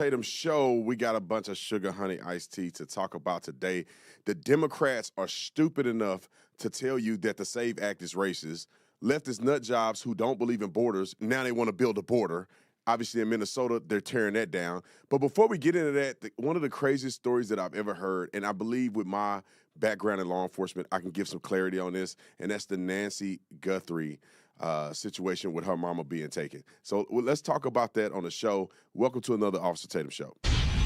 Tatum show, we got a bunch of sugar honey iced tea to talk about today. The Democrats are stupid enough to tell you that the SAVE Act is racist. Leftist nut jobs who don't believe in borders, now they want to build a border. Obviously in Minnesota, they're tearing that down. But before we get into that, one of the craziest stories that I've ever heard, and I believe with my background in law enforcement, I can give some clarity on this, and that's the Nancy Guthrie situation with her mama being taken. So let's talk about that on the show. Welcome to another Officer Tatum show.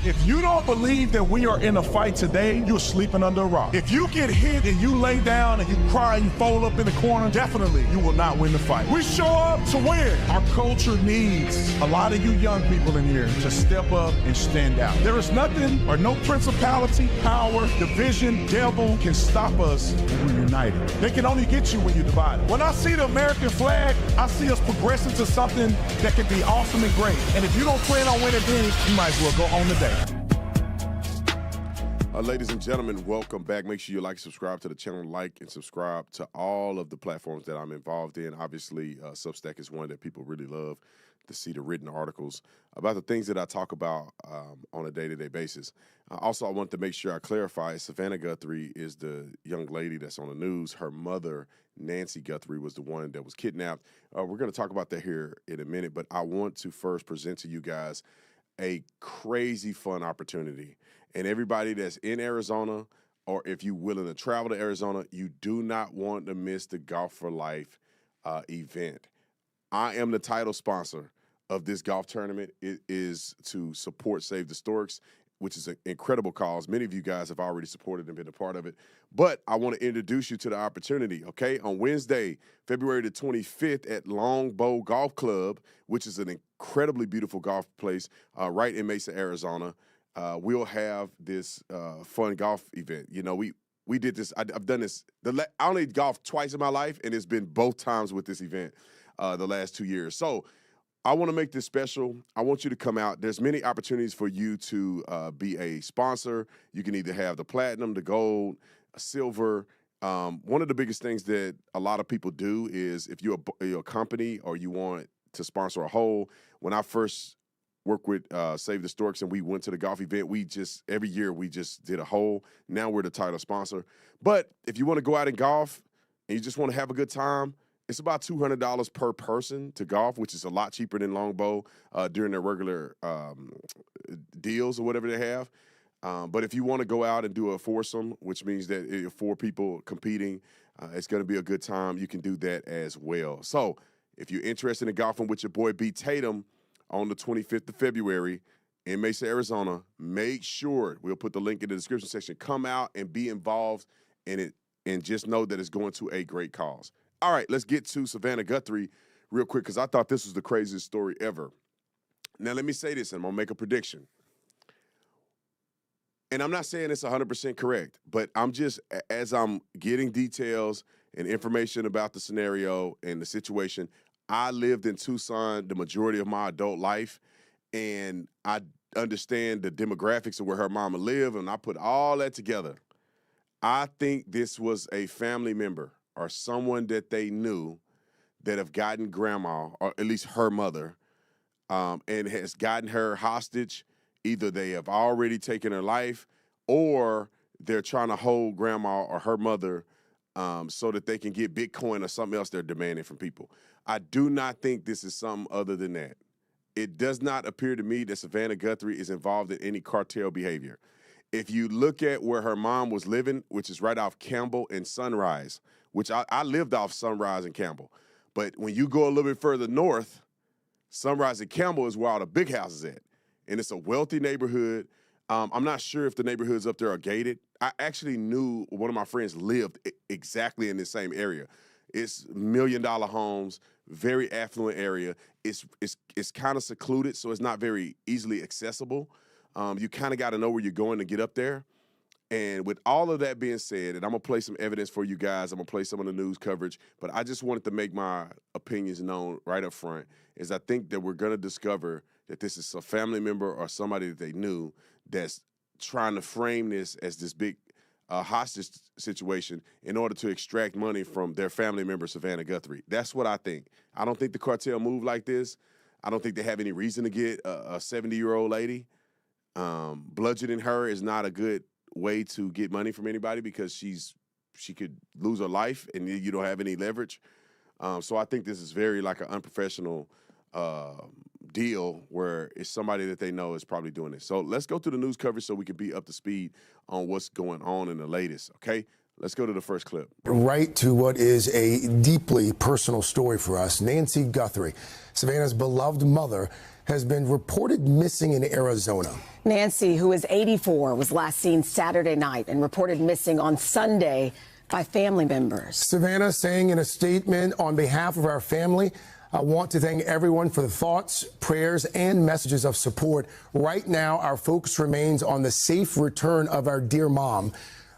If you don't believe that we are in a fight today, you're sleeping under a rock. If you get hit and you lay down and you cry and you fold up in the corner, definitely you will not win the fight. We show up to win. Our culture needs a lot of you young people in here to step up and stand out. There is nothing or no principality, power, division, devil can stop us when we're united. They can only get you when you're divided. When I see the American flag, I see us progressing to something that can be awesome and great. And if you don't plan on winning then, you might as well go home today. Ladies and gentlemen, welcome back. Make sure you like, subscribe to the channel, like, and subscribe to all of the platforms that I'm involved in. Obviously, Substack is one that people really love to see the written articles about the things that I talk about on a day-to-day basis. Also, I want to make sure I clarify, Savannah Guthrie is the young lady that's on the news. Her mother, Nancy Guthrie, was the one that was kidnapped. We're going to talk about that here in a minute, but I want to first present to you guys a crazy fun opportunity. And everybody that's in Arizona, or if you're willing to travel to Arizona, you do not want to miss the Golf for Life event. I am the title sponsor of this golf tournament. It is to support Save the Storks, which is an incredible cause. Many of you guys have already supported and been a part of it. But I want to introduce you to the opportunity, okay? On Wednesday, February the 25th at Longbow Golf Club, which is an incredibly beautiful golf place right in Mesa, Arizona, we'll have this fun golf event. You know, we did this. I've done this. I only golfed twice in my life, and it's been both times with this event the last 2 years. So I want to make this special. I want you to come out. There's many opportunities for you to be a sponsor. You can either have the platinum, the gold, silver. One of the biggest things that a lot of people do is if you're a company or you want to sponsor a hole. When I first worked with Save the Storks and we went to the golf event, every year we just did a hole. Now we're the title sponsor. But if you want to go out and golf and you just want to have a good time, it's about $200 per person to golf, which is a lot cheaper than Longbow during their regular deals or whatever they have. But if you want to go out and do a foursome, which means that 4 people competing, it's going to be a good time. You can do that as well. So if you're interested in golfing with your boy B. Tatum on the 25th of February in Mesa, Arizona, make sure, we'll put the link in the description section, come out and be involved in it and just know that it's going to a great cause. All right, let's get to Savannah Guthrie real quick because I thought this was the craziest story ever. Now, let me say this, and I'm going to make a prediction. And I'm not saying it's 100% correct, but as I'm getting details and information about the scenario and the situation, I lived in Tucson the majority of my adult life, and I understand the demographics of where her mama lived, and I put all that together. I think this was a family member or someone that they knew that have gotten grandma, or at least her mother, and has gotten her hostage. Either they have already taken her life or they're trying to hold grandma or her mother so that they can get Bitcoin or something else they're demanding from people. I do not think this is something other than that. It does not appear to me that Savannah Guthrie is involved in any cartel behavior. If you look at where her mom was living, which is right off Campbell and Sunrise, which I lived off Sunrise and Campbell. But when you go a little bit further north, Sunrise and Campbell is where all the big houses at. And it's a wealthy neighborhood. I'm not sure if the neighborhoods up there are gated. I actually knew one of my friends lived exactly in the same area. It's $1 million homes, very affluent area. It's kind of secluded, so it's not very easily accessible. You kind of got to know where you're going to get up there. And with all of that being said, and I'm going to play some evidence for you guys, I'm going to play some of the news coverage, but I just wanted to make my opinions known right up front, is I think that we're going to discover that this is a family member or somebody that they knew that's trying to frame this as this big hostage situation in order to extract money from their family member, Savannah Guthrie. That's what I think. I don't think the cartel move like this. I don't think they have any reason to get a 70-year-old lady. Bludgeoning her is not a good way to get money from anybody because she could lose her life and you don't have any leverage. So I think this is very like an unprofessional deal where it's somebody that they know is probably doing this. So let's go to the news coverage so we can be up to speed on what's going on in the latest, okay? Let's go to the first clip. Right to what is a deeply personal story for us. Nancy Guthrie, Savannah's beloved mother, has been reported missing in Arizona. Nancy, who is 84, was last seen Saturday night and reported missing on Sunday by family members. Savannah saying in a statement, on behalf of our family, I want to thank everyone for the thoughts, prayers, and messages of support. Right now, our focus remains on the safe return of our dear mom.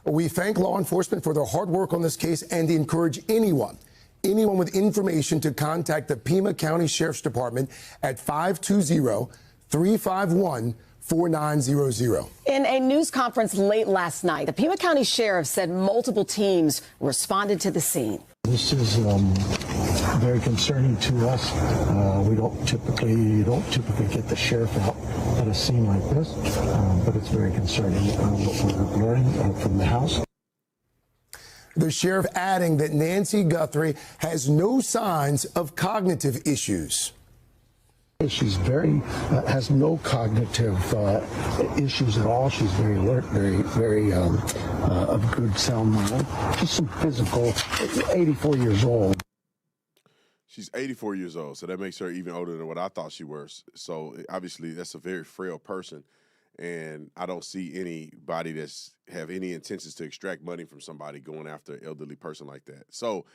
We thank law enforcement for their hard work on this case and encourage anyone with information to contact the Pima County Sheriff's Department at 520-351-4900. In a news conference late last night, the Pima County Sheriff said multiple teams responded to the scene. This is very concerning to us. We don't typically get the sheriff out at a scene like this, but it's very concerning what we're learning from the House. The sheriff adding that Nancy Guthrie has no signs of cognitive issues. She's has no cognitive issues at all. She's very alert, very of good sound mind. Just some physical, 84 years old. She's 84 years old, so that makes her even older than what I thought she was. So obviously that's a very frail person, and I don't see anybody that's have any intentions to extract money from somebody going after an elderly person like that. So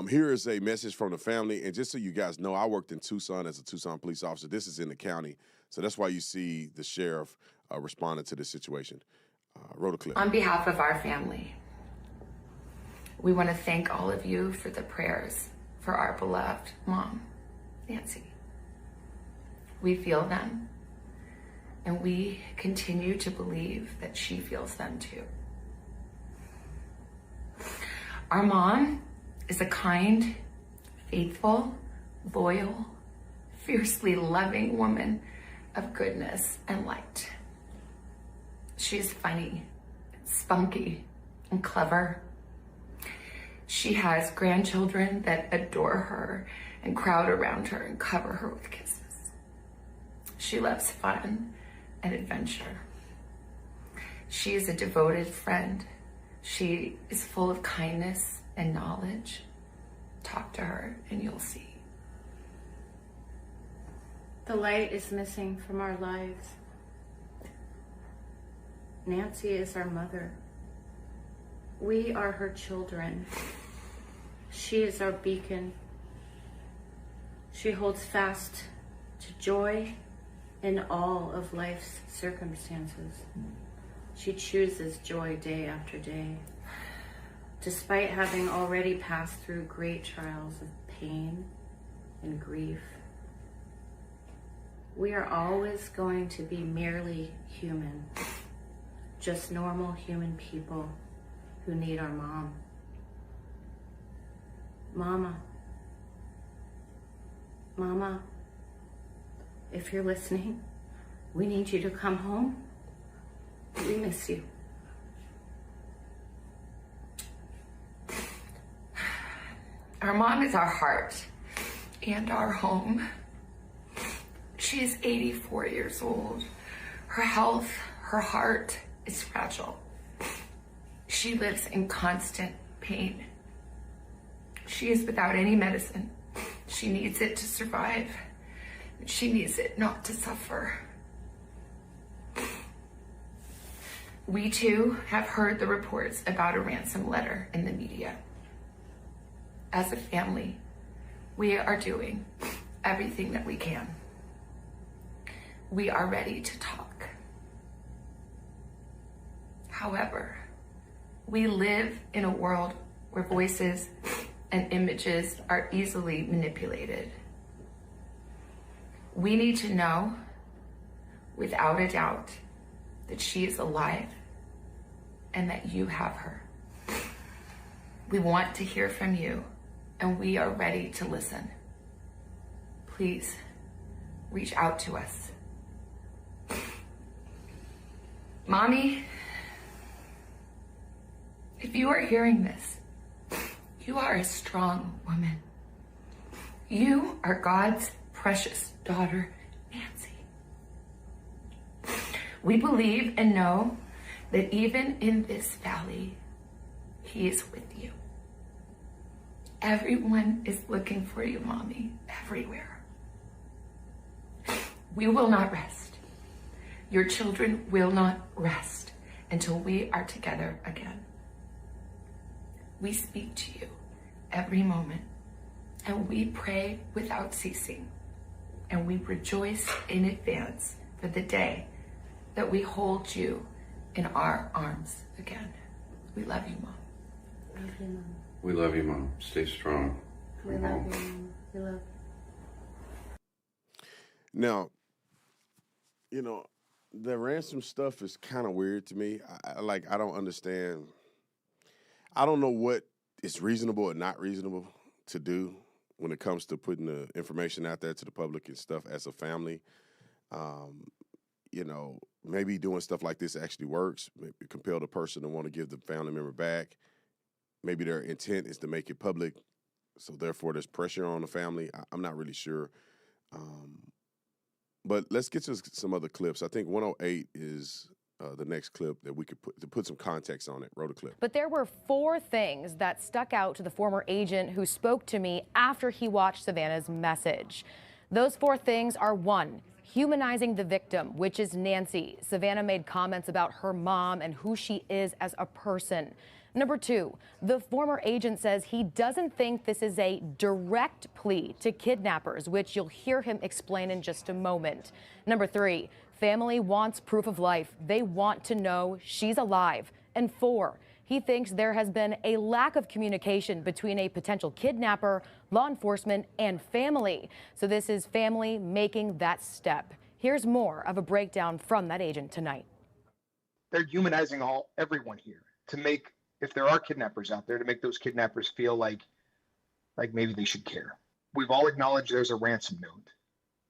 here is a message from the family, and just so you guys know, I worked in Tucson as a Tucson police officer. This is in the county, so that's why you see the sheriff responding to this situation. Wrote a clip. On behalf of our family, we want to thank all of you for the prayers for our beloved mom, Nancy. We feel them, and we continue to believe that she feels them too. Our mom is a kind, faithful, loyal, fiercely loving woman of goodness and light. She's funny, spunky, and clever. She has grandchildren that adore her and crowd around her and cover her with kisses. She loves fun and adventure. She is a devoted friend. She is full of kindness and knowledge. Talk to her and you'll see. The light is missing from our lives. Nancy is our mother. We are her children. She is our beacon. She holds fast to joy in all of life's circumstances. She chooses joy day after day. Despite having already passed through great trials of pain and grief, we are always going to be merely human, just normal human people who need our mom. Mama, if you're listening, we need you to come home. We miss you. Our mom is our heart and our home. She is 84 years old. Her health, her heart is fragile. She lives in constant pain. She is without any medicine. She needs it to survive. She needs it not to suffer. We too have heard the reports about a ransom letter in the media. As a family, we are doing everything that we can. We are ready to talk. However, we live in a world where voices and images are easily manipulated. We need to know, without a doubt, that she is alive and that you have her. We want to hear from you, and we are ready to listen. Please reach out to us. Mommy, if you are hearing this, you are a strong woman. You are God's precious daughter, Nancy. We believe and know that even in this valley, He is with you. Everyone is looking for you, Mommy, everywhere. We will not rest. Your children will not rest until we are together again. We speak to you every moment, and we pray without ceasing, and we rejoice in advance for the day that we hold you in our arms again. We love you, Mom. Love you, Mom. We love you, Mom. Stay strong. We love you, Mom. We love you. Now, you know, the ransom stuff is kind of weird to me. I don't understand. I don't know what is reasonable or not reasonable to do when it comes to putting the information out there to the public and stuff as a family. You know, maybe doing stuff like this actually works. Maybe compel the person to want to give the family member back. Maybe their intent is to make it public, so therefore there's pressure on the family. I'm not really sure. But let's get to some other clips. I think 108 is the next clip that we could put some context on it. Roll the clip. But there were 4 things that stuck out to the former agent who spoke to me after he watched Savannah's message. Those 4 things are: 1, humanizing the victim, which is Nancy. Savannah made comments about her mom and who she is as a person. Number 2, the former agent says he doesn't think this is a direct plea to kidnappers, which you'll hear him explain in just a moment. Number 3, family wants proof of life. They want to know she's alive. And 4, he thinks there has been a lack of communication between a potential kidnapper, law enforcement, and family. So this is family making that step. Here's more of a breakdown from that agent tonight. They're humanizing everyone here to make, if there are kidnappers out there, to make those kidnappers feel like maybe they should care. We've all acknowledged there's a ransom note.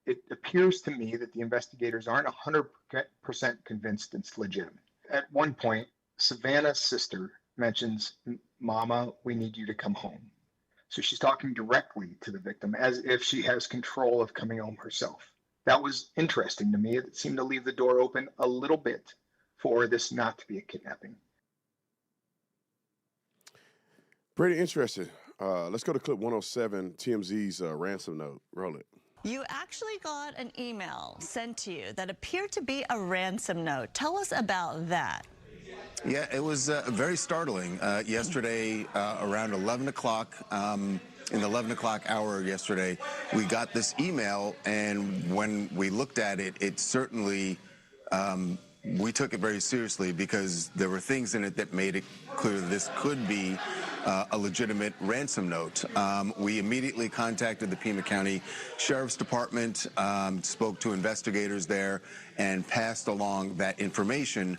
It appears to me that the investigators aren't 100% convinced it's legitimate. At one point, Savannah's sister mentions, "Mama, we need you to come home." So she's talking directly to the victim as if she has control of coming home herself. That was interesting to me. It seemed to leave the door open a little bit for this not to be a kidnapping. Pretty interesting. Let's go to clip 107, TMZ's ransom note. Roll it. You actually got an email sent to you that appeared to be a ransom note. Tell us about that. Yeah, it was very startling. Yesterday, around 11 o'clock, in the 11 o'clock hour yesterday, we got this email, and when we looked at it, it certainly, we took it very seriously because there were things in it that made it clear this could be a legitimate ransom note. We immediately contacted the Pima County Sheriff's Department, spoke to investigators there, and passed along that information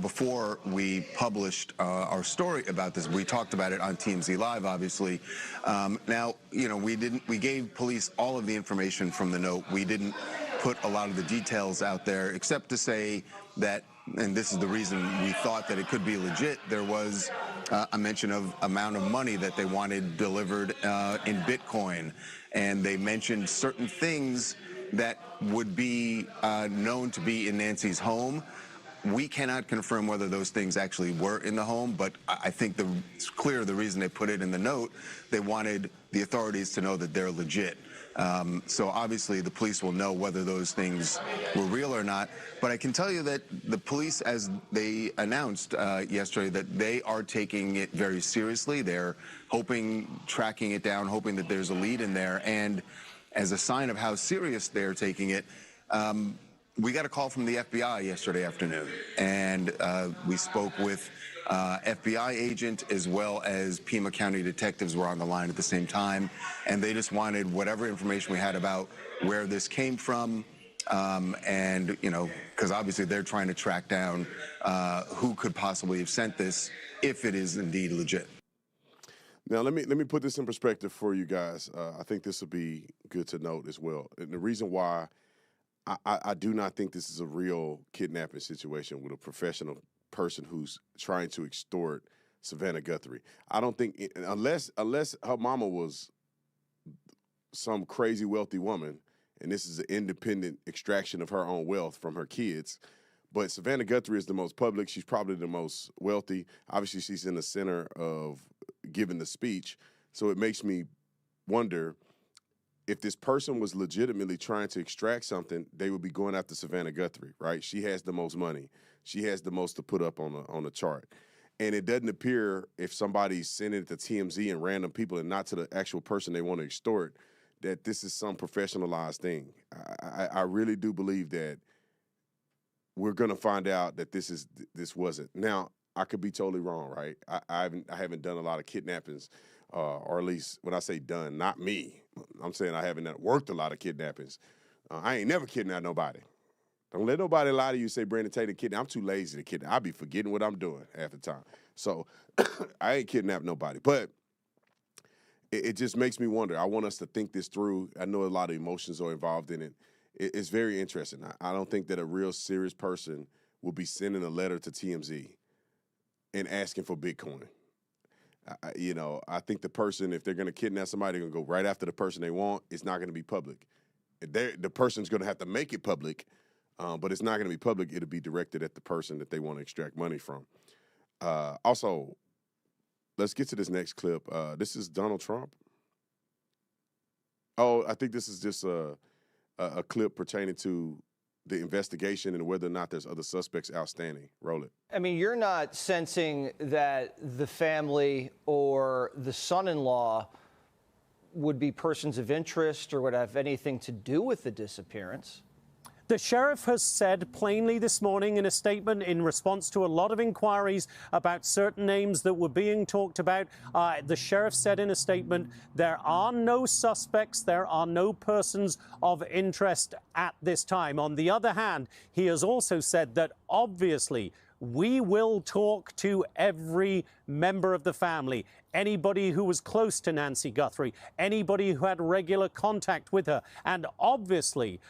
before we published our story about this. We talked about it on TMZ Live, obviously. Now, you know, we gave police all of the information from the note. We didn't put a lot of the details out there, except to say that, and this is the reason we thought that it could be legit, there was a mention of amount of money that they wanted delivered in Bitcoin. And they mentioned certain things that would be known to be in Nancy's home. We cannot confirm whether those things actually were in the home, but I think it's clear the reason they put it in the note, they wanted the authorities to know that they're legit. So obviously the police will know whether those things were real or not. But I can tell you that the police, as they announced yesterday, that they are taking it very seriously. They're tracking it down, hoping that there's a lead in there. And as a sign of how serious they're taking it, we got a call from the FBI yesterday afternoon. And we spoke with FBI agent as well as Pima County detectives were on the line at the same time, and they just wanted whatever information we had about where this came from, and, you know, because obviously they're trying to track down who could possibly have sent this, if it is indeed legit. Now, let me put this in perspective for you guys. I think this will be good to note as well. And the reason why I do not think this is a real kidnapping situation with a professional person who's trying to extort Savannah Guthrie. I don't think, unless her mama was some crazy wealthy woman, and this is an independent extraction of her own wealth from her kids. But Savannah Guthrie is the most public. She's probably the most wealthy. Obviously, she's in the center of giving the speech. So it makes me wonder if this person was legitimately trying to extract something, they would be going after Savannah Guthrie, right? She has the most money. She has the most to put up on the chart. And it doesn't appear, if somebody's sending it to TMZ and random people and not to the actual person they want to extort, that this is some professionalized thing. I really do believe that we're going to find out that this wasn't. Now, I could be totally wrong, right? I haven't done a lot of kidnappings, or at least when I say done, not me. I'm saying I haven't worked a lot of kidnappings. I ain't never kidnapped nobody. Don't let nobody lie to you, say Brandon Tatum kidnapped. I'm too lazy to kidnap. I be forgetting what I'm doing half the time. So I ain't kidnapped nobody. But it just makes me wonder. I want us to think this through. I know a lot of emotions are involved in it. It's very interesting. I don't think that a real serious person will be sending a letter to TMZ and asking for Bitcoin. I think the person, if they're going to kidnap somebody, they're going to go right after the person they want. It's not going to be public. The person's going to have to make it public, but it's not going to be public. It'll be directed at the person that they want to extract money from. Also, let's get to this next clip. This is Donald Trump. Oh, I think this is just a clip pertaining to the investigation and whether or not there's other suspects outstanding. Roll it. I mean, you're not sensing that the family or the son-in-law would be persons of interest or would have anything to do with the disappearance? The sheriff has said plainly this morning in a statement in response to a lot of inquiries about certain names that were being talked about. The sheriff said in a statement, there are no suspects, there are no persons of interest at this time. On the other hand, he has also said that obviously we will talk to every member of the family, anybody who was close to Nancy Guthrie, anybody who had regular contact with her. And obviously,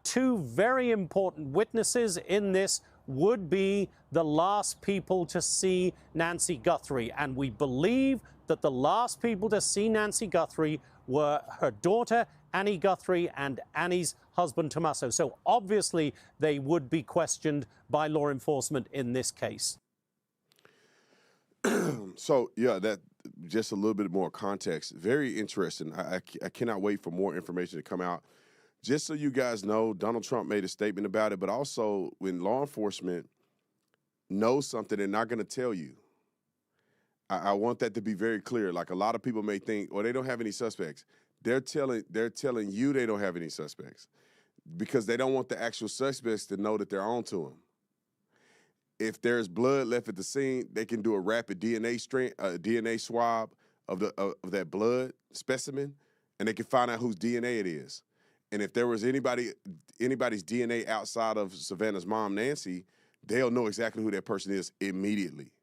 two very important witnesses in this would be the last people to see Nancy Guthrie. And we believe that the last people to see Nancy Guthrie were her daughter, Annie Guthrie, and Annie's husband, Tommaso. So obviously, they would be questioned by law enforcement in this case. So, yeah, that just a little bit more context. Very interesting. I cannot wait for more information to come out. Just so you guys know, Donald Trump made a statement about it, but also when law enforcement knows something, they're not going to tell you. I want that to be very clear. Like, a lot of people may think, well, they don't have any suspects. They're telling you they don't have any suspects because they don't want the actual suspects to know that they're on to them. If there's blood left at the scene, they can do a rapid DNA swab of that blood specimen, and they can find out whose DNA it is. And if there was anybody's DNA outside of Savannah's mom, Nancy, they'll know exactly who that person is immediately.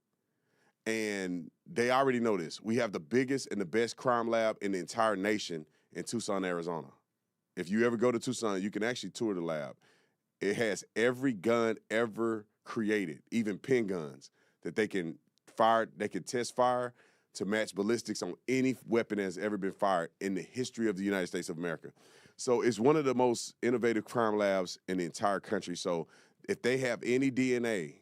And they already know this. We have the biggest and the best crime lab in the entire nation in Tucson, Arizona. If you ever go to Tucson, you can actually tour the lab. It has every gun ever created, even pin guns, that they can fire, they can test fire to match ballistics on any weapon that has ever been fired in the history of the United States of America. So it's one of the most innovative crime labs in the entire country. So if they have any DNA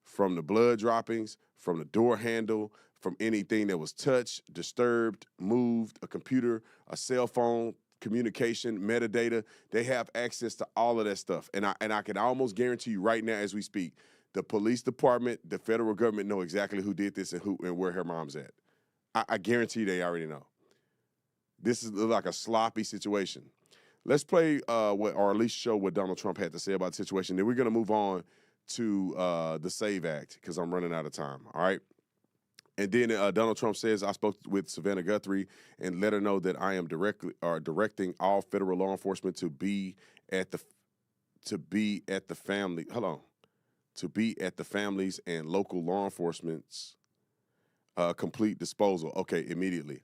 from the blood droppings, from the door handle, from anything that was touched, disturbed, moved, a computer, a cell phone, communication, metadata, they have access to all of that stuff. And I can almost guarantee you right now as we speak, the police department, the federal government know exactly who did this and who and where her mom's at. I guarantee they already know. This is like a sloppy situation. Let's play or at least show what Donald Trump had to say about the situation. Then we're going to move on to the SAVE Act because I'm running out of time, all right? And then Donald Trump says, I spoke with Savannah Guthrie and let her know that I am directing all federal law enforcement to be at the families and local law enforcement's complete disposal. Okay, immediately.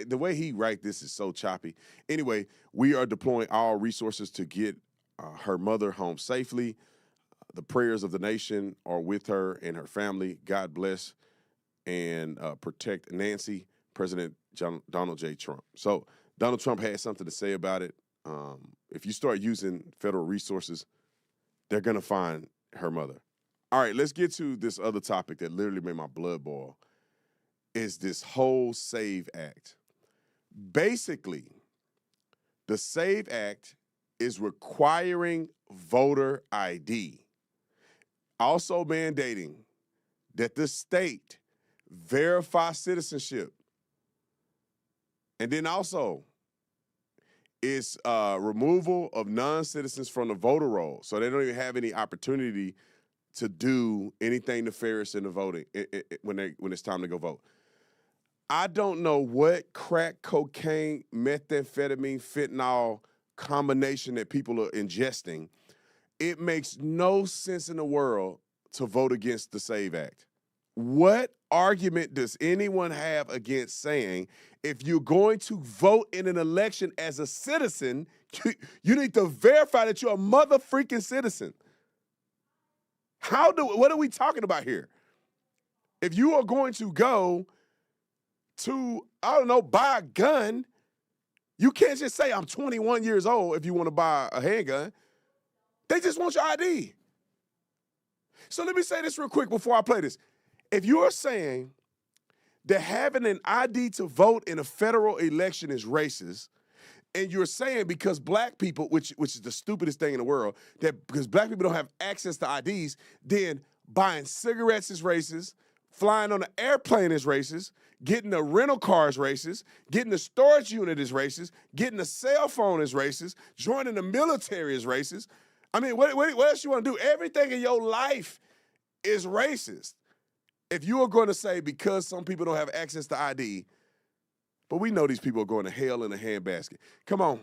The way he write this is so choppy. Anyway, we are deploying all resources to get her mother home safely. The prayers of the nation are with her and her family. God bless and protect Nancy, President Donald J. Trump. So Donald Trump had something to say about it. If you start using federal resources, they're going to find her mother. All right, let's get to this other topic that literally made my blood boil, is this whole SAVE Act. Basically, the SAVE Act is requiring voter ID, also mandating that the state verify citizenship, and then also is removal of non-citizens from the voter roll, so they don't even have any opportunity to do anything nefarious in the voting when it's time to go vote. I don't know what crack, cocaine, methamphetamine, fentanyl combination that people are ingesting. It makes no sense in the world to vote against the SAVE Act. What argument does anyone have against saying if you're going to vote in an election as a citizen, you need to verify that you're a mother-freaking citizen? What are we talking about here? If you are going to go to, I don't know, buy a gun, you can't just say I'm 21 years old if you want to buy a handgun. They just want your ID. So let me say this real quick before I play this. If you're saying that having an ID to vote in a federal election is racist, and you're saying because black people, which is the stupidest thing in the world, that because black people don't have access to IDs, then buying cigarettes is racist, flying on an airplane is racist, getting a rental car is racist, getting a storage unit is racist, getting a cell phone is racist, joining the military is racist. I mean, what else you want to do? Everything in your life is racist. If you are going to say because some people don't have access to ID, but we know these people are going to hell in a handbasket. Come on,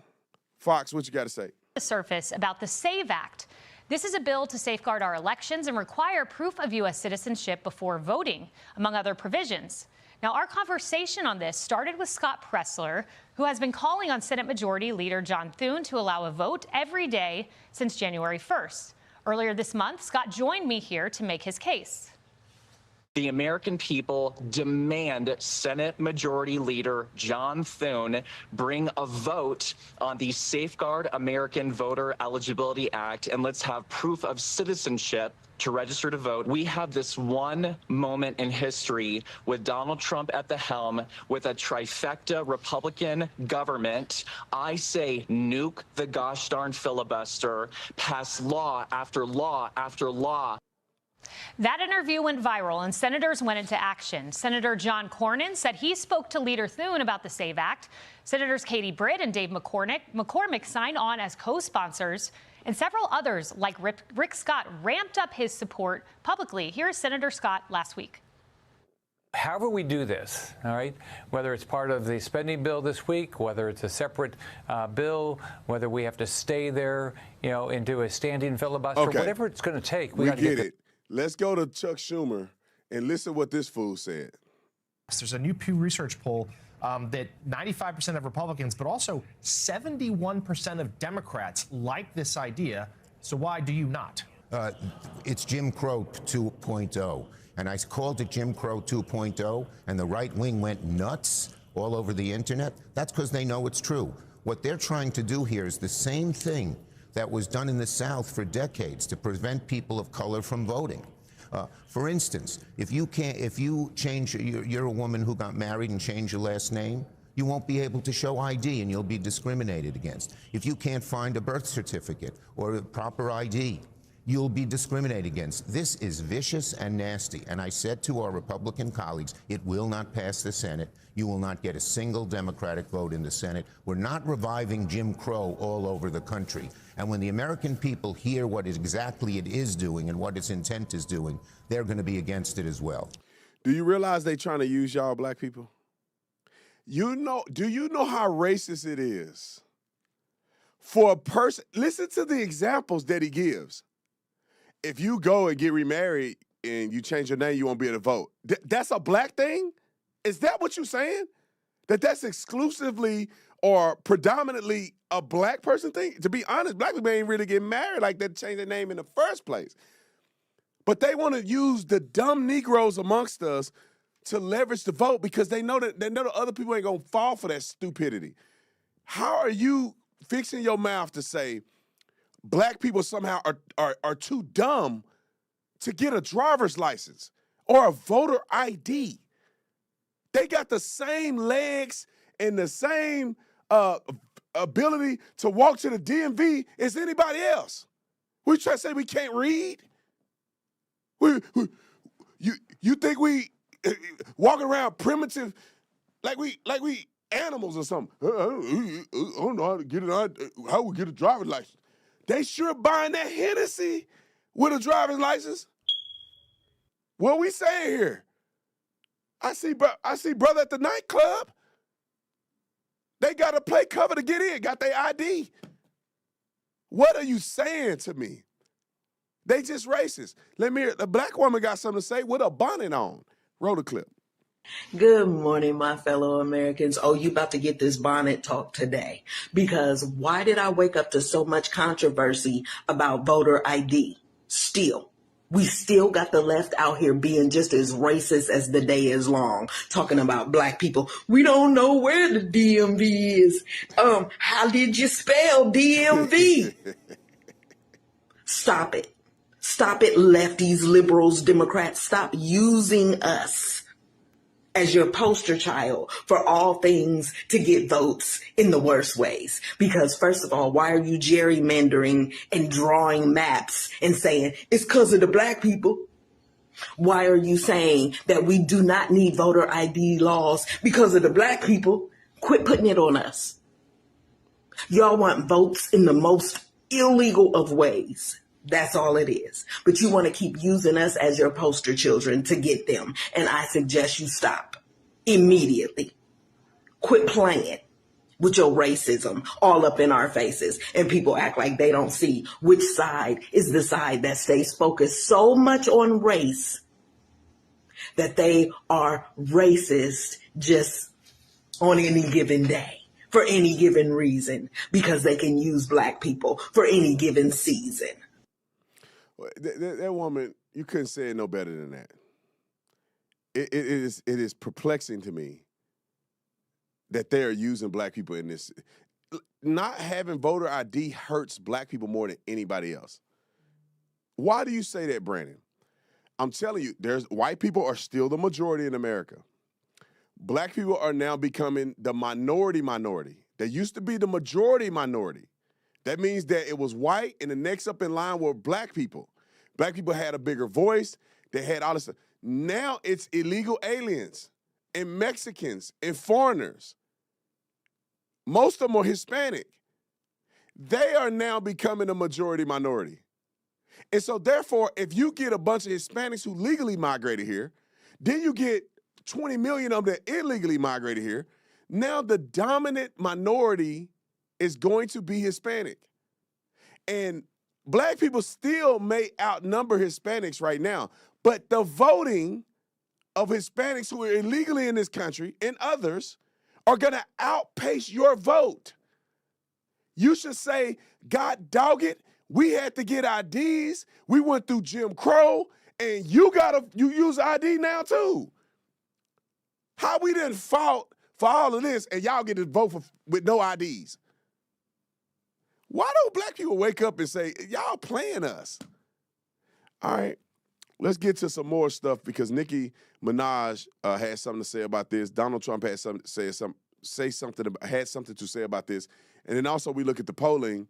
Fox, what you got to say? The surface about the SAVE Act. This is a bill to safeguard our elections and require proof of U.S. citizenship before voting, among other provisions. Now, our conversation on this started with Scott Pressler, who has been calling on Senate Majority Leader John Thune to allow a vote every day since January 1st. Earlier this month, Scott joined me here to make his case. The American people demand Senate Majority Leader John Thune bring a vote on the Safeguard American Voter Eligibility Act, and let's have proof of citizenship to register to vote. We have this one moment in history with Donald Trump at the helm, with a trifecta Republican government. I say nuke the gosh darn filibuster, pass law after law after law. That interview went viral and senators went into action. Senator John Cornyn said he spoke to Leader Thune about the SAVE Act. Senators Katie Britt and Dave McCormick signed on as co-sponsors, and several others like Rick Scott ramped up his support publicly. Here's Senator Scott last week. However we do this, all right, whether it's part of the spending bill this week, whether it's a separate bill, whether we have to stay there, and do a standing filibuster, whatever it's going to take, we got to get it. Let's go to Chuck Schumer and listen what this fool said. There's a new Pew Research poll that 95% of Republicans, but also 71% of Democrats like this idea. So why do you not? It's Jim Crow 2.0. And I called it Jim Crow 2.0, and the right wing went nuts all over the internet. That's because they know it's true. What they're trying to do here is the same thing that was done in the South for decades to prevent people of color from voting. For instance, if you change, you're a woman who got married and changed your last name, you won't be able to show ID and you'll be discriminated against. If you can't find a birth certificate or a proper ID, you'll be discriminated against. This is vicious and nasty. And I said to our Republican colleagues, it will not pass the Senate. You will not get a single Democratic vote in the Senate. We're not reviving Jim Crow all over the country. And when the American people hear what exactly it is doing and what its intent is doing, they're going to be against it as well. Do you realize they're trying to use y'all black people? Do you know how racist it is for a person? Listen to the examples that he gives. If you go and get remarried and you change your name, you won't be able to vote. That's a black thing? Is that what you're saying? That's exclusively or predominantly a black person thing. To be honest, black people ain't really get married like that to change their name in the first place. But they want to use the dumb Negroes amongst us to leverage the vote because they know that other people ain't gonna fall for that stupidity. How are you fixing your mouth to say black people somehow are too dumb to get a driver's license or a voter ID? They got the same legs and the same ability to walk to the DMV as anybody else. We try to say we can't read? You think we walking around primitive like we animals or something? I don't know how to get it. How we get a driver's license? They sure buying that Hennessy with a driver's license. What we saying here? I see brother at the nightclub. They got a plate cover to get in. Got their ID. What are you saying to me? They just racist. Let me hear. The black woman got something to say with a bonnet on. Roll the clip. Good morning, my fellow Americans. Oh, you about to get this bonnet talk today. Because why did I wake up to so much controversy about voter ID? We still got the left out here being just as racist as the day is long, talking about black people. We don't know where the DMV is. How did you spell DMV? Stop it. Stop it, lefties, liberals, Democrats. Stop using us as your poster child for all things to get votes in the worst ways. Because first of all, why are you gerrymandering and drawing maps and saying it's because of the black people? Why are you saying that we do not need voter ID laws because of the black people? Quit putting it on us. Y'all want votes in the most illegal of ways. That's all it is. But you want to keep using us as your poster children to get them. And I suggest you stop immediately. Quit playing with your racism all up in our faces. And people act like they don't see which side is the side that stays focused so much on race that they are racist just on any given day. For any given reason. Because they can use black people for any given season. That woman, you couldn't say it no better than that. It is perplexing to me that they are using black people in this. Not having voter ID hurts black people more than anybody else. Why do you say that, Brandon? I'm telling you, white people are still the majority in America. Black people are now becoming the minority. They used to be the majority minority. That means that it was white, and the next up in line were black people. Black people had a bigger voice. They had all this stuff. Now it's illegal aliens and Mexicans and foreigners. Most of them are Hispanic. They are now becoming a majority minority. And so therefore, if you get a bunch of Hispanics who legally migrated here, then you get 20 million of them that illegally migrated here. Now the dominant minority is going to be Hispanic. And black people still may outnumber Hispanics right now, but the voting of Hispanics who are illegally in this country and others are going to outpace your vote. You should say, God dog it, we had to get IDs, we went through Jim Crow, and you use ID now too. How we done fought for all of this and y'all get to vote with no IDs? Why don't black people wake up and say, y'all playing us? All right, let's get to some more stuff because Nicki Minaj had something to say about this. Donald Trump had something to say about this. And then also we look at the polling.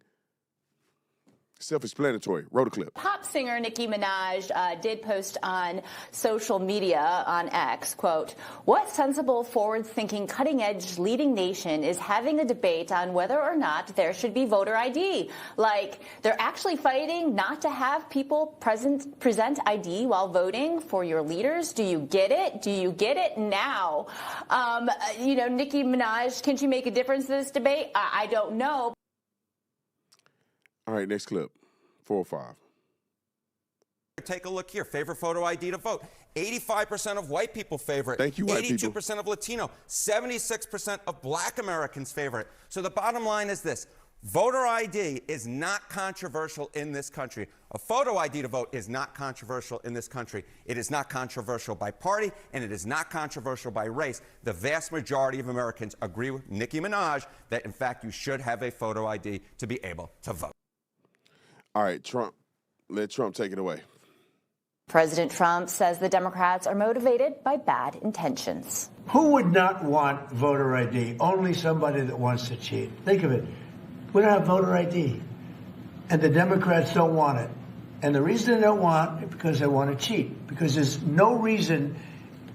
Self-explanatory. Roll the clip. Pop singer Nicki Minaj did post on social media on X, quote, "What sensible, forward-thinking, cutting-edge leading nation is having a debate on whether or not there should be voter ID? Like, they're actually fighting not to have people present ID while voting for your leaders? Do you get it? Do you get it now?" Nicki Minaj, can she make a difference in this debate? I don't know. All right, next clip, 4 or 5. Take a look here. Favorite photo ID to vote. 85% of white people favor it. Thank you, white people. 82% of Latino. 76% of black Americans favor it. So the bottom line is this. Voter ID is not controversial in this country. A photo ID to vote is not controversial in this country. It is not controversial by party, and it is not controversial by race. The vast majority of Americans agree with Nicki Minaj that, in fact, you should have a photo ID to be able to vote. All right, Trump. Let Trump take it away. President Trump says the Democrats are motivated by bad intentions. Who would not want voter ID? Only somebody that wants to cheat. Think of it. We don't have voter ID, and the Democrats don't want it. And the reason they don't want it because they want to cheat, because there's no reason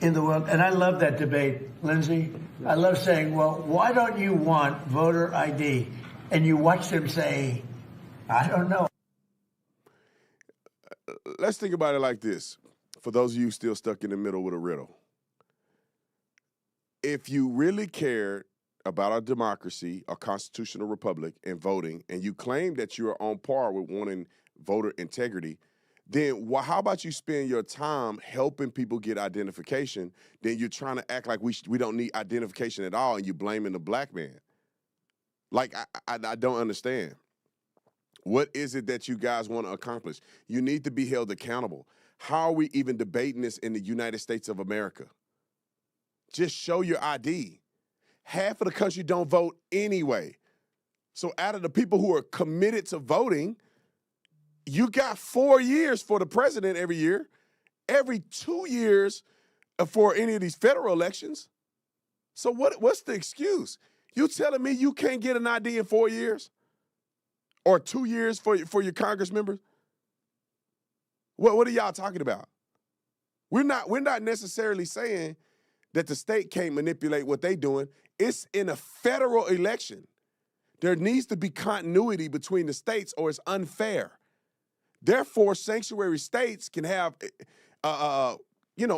in the world. And I love that debate, Lindsay. I love saying, well, why don't you want voter ID? And you watch them say, I don't know. Let's think about it like this. For those of you still stuck in the middle with a riddle. If you really cared about our democracy, our constitutional republic, and voting, and you claim that you are on par with wanting voter integrity, then how about you spend your time helping people get identification, then you're trying to act like we don't need identification at all, and you're blaming the black man. Like, I don't understand. What is it that you guys want to accomplish? You need to be held accountable. How are we even debating this in the United States of America? Just show your ID. Half of the country don't vote anyway. So out of the people who are committed to voting, you got 4 years for the president every year, every 2 years for any of these federal elections. So what's the excuse? You telling me you can't get an ID in 4 years? Or 2 years for your Congress members? What are y'all talking about? We're not necessarily saying that the state can't manipulate what they're doing. It's in a federal election. There needs to be continuity between the states or it's unfair. Therefore, sanctuary states can have,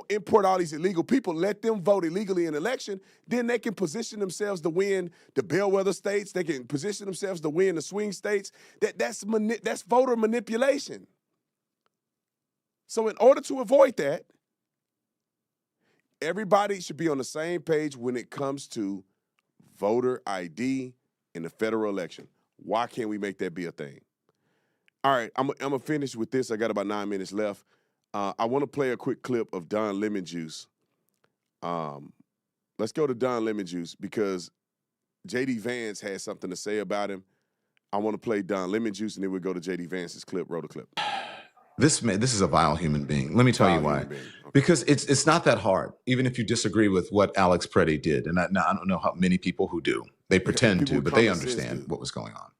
import all these illegal people, let them vote illegally in election, then they can position themselves to win the bellwether states. They can position themselves to win the swing states. That's voter manipulation. So in order to avoid that, everybody should be on the same page when it comes to voter ID in the federal election. Why can't we make that be a thing? All right, I'm going to finish with this. I got about 9 minutes left. I want to play a quick clip of Don Lemon Juice. Let's go to Don Lemon Juice because J.D. Vance has something to say about him. I want to play Don Lemon Juice, and then we'll go to J.D. Vance's clip. Roll the clip. This is a vile human being. Let me tell you why. Okay. Because it's not that hard, even if you disagree with what Alex Preddy did. And I don't know how many people who do. They pretend to, but they understand what was going on.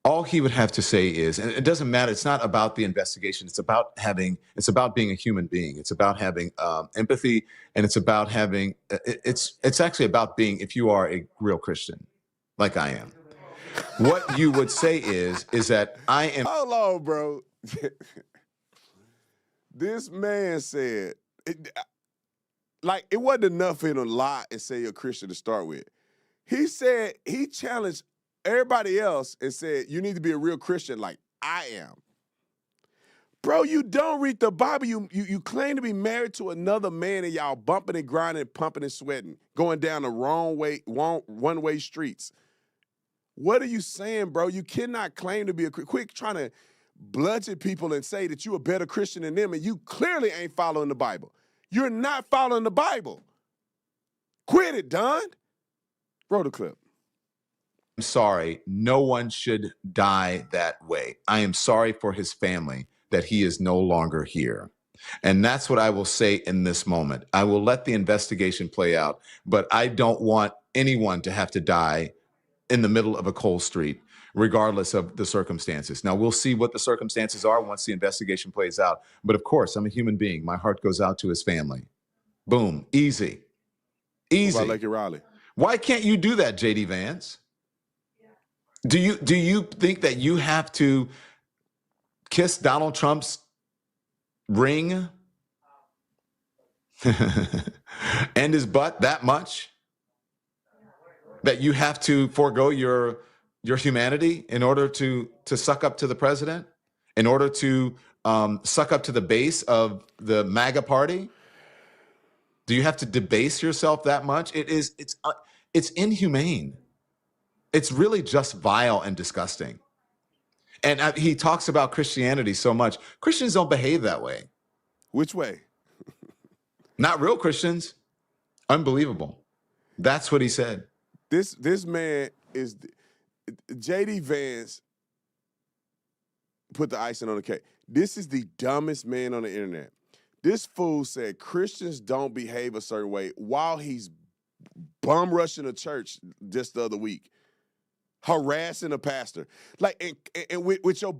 All he would have to say is, and it doesn't matter, it's not about the investigation. It's about being a human being. It's about having empathy, and it's about having, it's actually about being, if you are a real Christian, like I am. What you would say is that I am. Hold on, bro. This man said, it wasn't enough for him to lie and say you're a Christian to start with. He said, he challenged everybody else and said, you need to be a real Christian like I am. Bro, you don't read the Bible. You claim to be married to another man and y'all bumping and grinding, pumping and sweating, going down the wrong way, one-way streets. What are you saying, bro? You cannot claim to be quick trying to bludgeon people and say that you're a better Christian than them, and you clearly ain't following the Bible. You're not following the Bible. Quit it, Don. Roll the clip. I'm sorry. No one should die that way. I am sorry for his family that he is no longer here. And that's what I will say in this moment. I will let the investigation play out, but I don't want anyone to have to die in the middle of a cold street, regardless of the circumstances. Now, we'll see what the circumstances are once the investigation plays out. But of course, I'm a human being. My heart goes out to his family. Boom. Easy. Easy. What about Lake Raleigh? Why can't you do that, J.D. Vance? Do you think that you have to kiss Donald Trump's ring and his butt that much that you have to forego your humanity in order to suck up to the president, in order to suck up to the base of the MAGA party? Do you have to debase yourself that much? It's inhumane. It's really just vile and disgusting. And he talks about Christianity so much. Christians don't behave that way. Which way? Not real Christians. Unbelievable. That's what he said. This man is J.D. Vance put the icing on the cake. This is the dumbest man on the internet. This fool said Christians don't behave a certain way while he's bum rushing a church just the other week, harassing a pastor, like and with your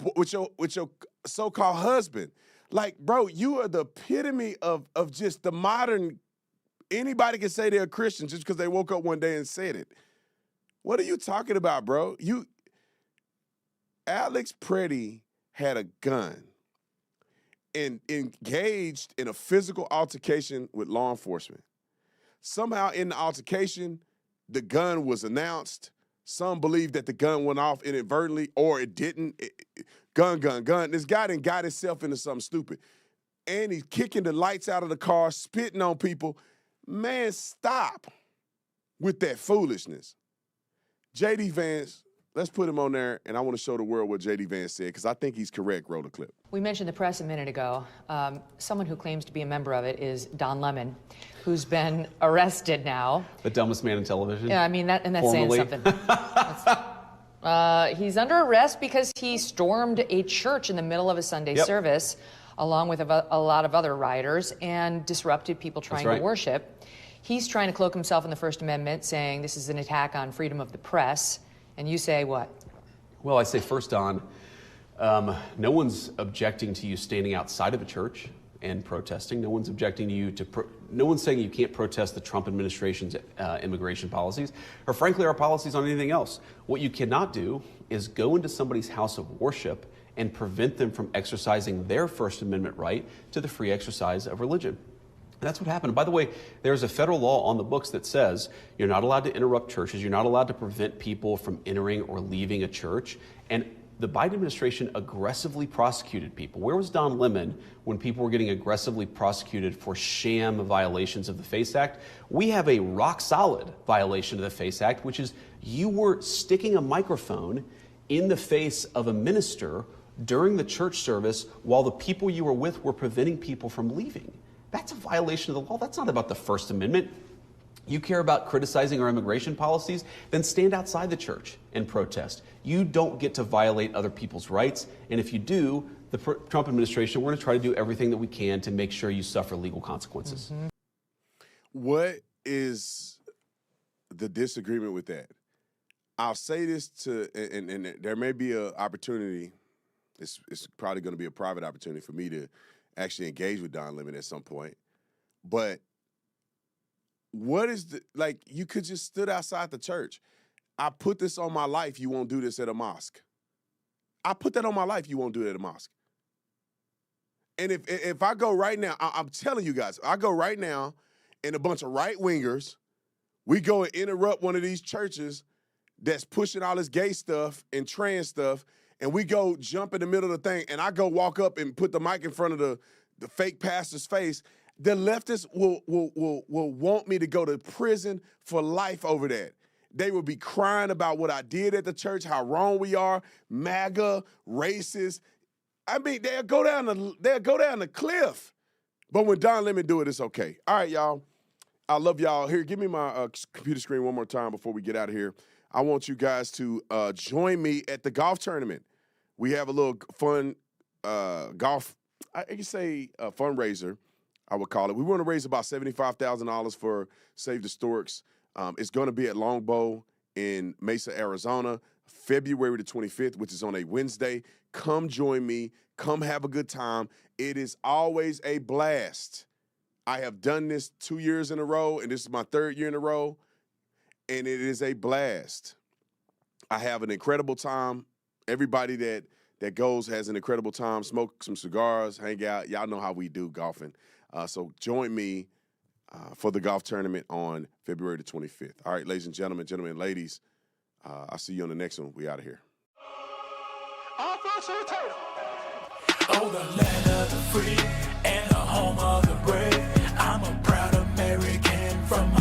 so-called husband. Like, bro, you are the epitome of just the modern. Anybody can say they're a Christian just because they woke up one day and said it. What are you talking about, bro? Alex Preddy had a gun and engaged in a physical altercation with law enforcement. Somehow in the altercation, the gun was announced. Some believe that the gun went off inadvertently or it didn't. Gun. This guy done got himself into something stupid. And he's kicking the lights out of the car, spitting on people. Man, stop with that foolishness. J.D. Vance, let's put him on there, and I want to show the world what J.D. Vance said, because I think he's correct. Roll the clip. We mentioned the press a minute ago. Someone who claims to be a member of it is Don Lemon, who's been arrested now. The dumbest man in television. Yeah, I mean, that's Formally. saying something. He's under arrest because he stormed a church in the middle of a Sunday service, along with a lot of other rioters, and disrupted people trying to worship. He's trying to cloak himself in the First Amendment, saying this is an attack on freedom of the press. And you say what? Well, I say first on, no one's objecting to you standing outside of a church and protesting. No one's objecting to you no one's saying you can't protest the Trump administration's immigration policies, or frankly, our policies on anything else. What you cannot do is go into somebody's house of worship and prevent them from exercising their First Amendment right to the free exercise of religion. That's what happened. By the way, there's a federal law on the books that says you're not allowed to interrupt churches. You're not allowed to prevent people from entering or leaving a church. And the Biden administration aggressively prosecuted people. Where was Don Lemon when people were getting aggressively prosecuted for sham violations of the FACE Act? We have a rock solid violation of the FACE Act, which is you were sticking a microphone in the face of a minister during the church service while the people you were with were preventing people from leaving. That's a violation of the law. That's not about the First Amendment. You care about criticizing our immigration policies, then stand outside the church and protest. You don't get to violate other people's rights. And if you do, the Trump administration, we're going to try to do everything that we can to make sure you suffer legal consequences. Mm-hmm. What is the disagreement with that? I'll say this and there may be an opportunity. It's probably going to be a private opportunity for me to actually engage with Don Lemon at some point. But what is you could just stood outside the church. I put this on my life, you won't do this at a mosque. I put that on my life, you won't do it at a mosque. And if I go right now, I'm telling you guys, I go right now and a bunch of right-wingers, we go and interrupt one of these churches that's pushing all this gay stuff and trans stuff, and we go jump in the middle of the thing, and I go walk up and put the mic in front of the fake pastor's face, the leftists will want me to go to prison for life over that. They will be crying about what I did at the church, how wrong we are, MAGA, racist. I mean, they'll go down the cliff. But when Don Lemon do it, it's okay. All right, y'all. I love y'all. Here, give me my computer screen one more time before we get out of here. I want you guys to join me at the golf tournament. We have a little fun golf, I can say a fundraiser, I would call it. We want to raise about $75,000 for Save the Storks. It's going to be at Longbow in Mesa, Arizona, February the 25th, which is on a Wednesday. Come join me. Come have a good time. It is always a blast. I have done this 2 years in a row, and this is my third year in a row, and it is a blast. I have an incredible time. Everybody that goes has an incredible time. Smoke some cigars, hang out. Y'all know how we do golfing. So join me for the golf tournament on February the 25th. All right, ladies and gentlemen and ladies, I'll see you on the next one. We out of here. Oh, the land of the free and the home of the brave. I'm a proud American from